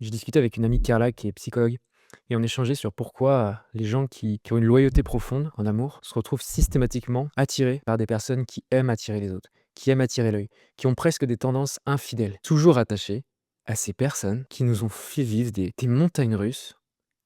Je discutais avec une amie Carla qui est psychologue et on échangeait sur pourquoi les gens qui ont une loyauté profonde en amour se retrouvent systématiquement attirés par des personnes qui aiment attirer les autres, qui aiment attirer l'œil, qui ont presque des tendances infidèles, toujours attachés à ces personnes qui nous ont fait vivre des montagnes russes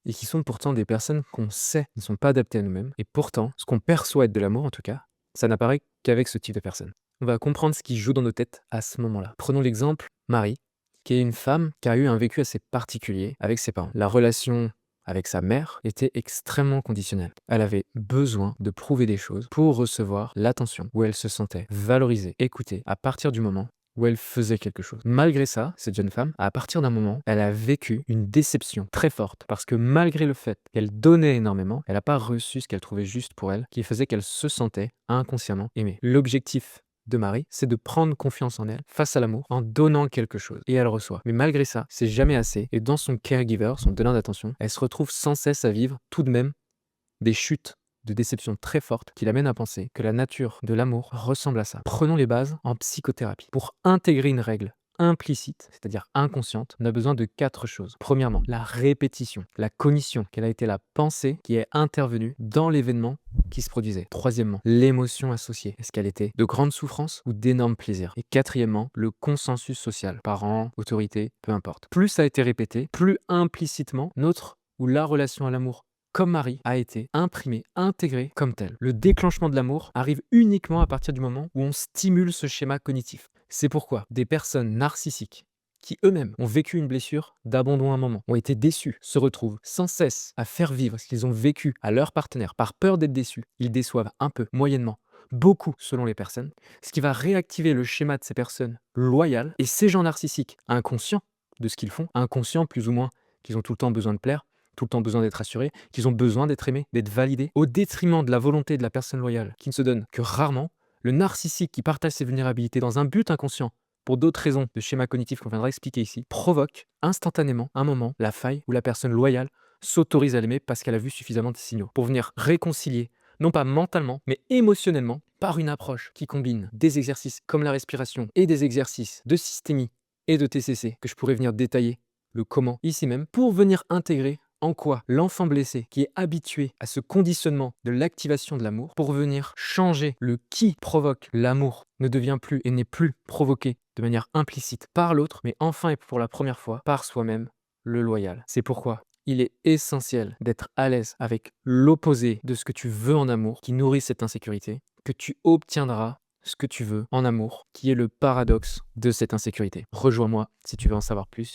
et qui sont pourtant des personnes qu'on sait ne sont pas adaptées à nous-mêmes. Et pourtant, ce qu'on perçoit être de l'amour en tout cas, ça n'apparaît qu'avec ce type de personnes. On va comprendre ce qui joue dans nos têtes à ce moment-là. Prenons l'exemple Marie, qui est une femme qui a eu un vécu assez particulier avec ses parents. La relation avec sa mère était extrêmement conditionnelle. Elle avait besoin de prouver des choses pour recevoir l'attention, où elle se sentait valorisée, écoutée, à partir du moment où elle faisait quelque chose. Malgré ça, cette jeune femme, à partir d'un moment, elle a vécu une déception très forte parce que malgré le fait qu'elle donnait énormément, elle n'a pas reçu ce qu'elle trouvait juste pour elle, qui faisait qu'elle se sentait inconsciemment aimée. L'objectif de Marie, c'est de prendre confiance en elle face à l'amour en donnant quelque chose. Et elle reçoit. Mais malgré ça, c'est jamais assez. Et dans son caregiver, son donneur d'attention, elle se retrouve sans cesse à vivre tout de même des chutes de déception très fortes qui l'amènent à penser que la nature de l'amour ressemble à ça. Prenons les bases en psychothérapie. Pour intégrer une règle implicite, c'est-à-dire inconsciente, on a besoin de 4 choses. Premièrement, la répétition, la cognition, quelle a été la pensée qui est intervenue dans l'événement qui se produisait. Troisièmement, l'émotion associée. Est-ce qu'elle était de grande souffrance ou d'énormes plaisirs? Et quatrièmement, le consensus social. Parents, autorité, peu importe. Plus ça a été répété, plus implicitement notre ou la relation à l'amour comme Marie a été imprimée, intégrée comme telle. Le déclenchement de l'amour arrive uniquement à partir du moment où on stimule ce schéma cognitif. C'est pourquoi des personnes narcissiques qui eux-mêmes ont vécu une blessure d'abandon à un moment, ont été déçus, se retrouvent sans cesse à faire vivre ce qu'ils ont vécu à leur partenaire par peur d'être déçus. Ils déçoivent un peu, moyennement, beaucoup selon les personnes, ce qui va réactiver le schéma de ces personnes loyales et ces gens narcissiques inconscients de ce qu'ils font, inconscients plus ou moins qu'ils ont tout le temps besoin de plaire, tout le temps besoin d'être assurés, qu'ils ont besoin d'être aimés, d'être validés, au détriment de la volonté de la personne loyale, qui ne se donne que rarement, le narcissique qui partage ses vulnérabilités dans un but inconscient, pour d'autres raisons de schéma cognitif qu'on viendra expliquer ici, provoque instantanément un moment la faille où la personne loyale s'autorise à l'aimer parce qu'elle a vu suffisamment de signaux, pour venir réconcilier, non pas mentalement, mais émotionnellement, par une approche qui combine des exercices comme la respiration et des exercices de systémie et de TCC, que je pourrais venir détailler le comment ici même, pour venir intégrer en quoi l'enfant blessé qui est habitué à ce conditionnement de l'activation de l'amour, pour venir changer le qui provoque l'amour, ne devient plus et n'est plus provoqué de manière implicite par l'autre, mais enfin et pour la première fois par soi-même, le loyal. C'est pourquoi il est essentiel d'être à l'aise avec l'opposé de ce que tu veux en amour, qui nourrit cette insécurité, que tu obtiendras ce que tu veux en amour, qui est le paradoxe de cette insécurité. Rejoins-moi si tu veux en savoir plus.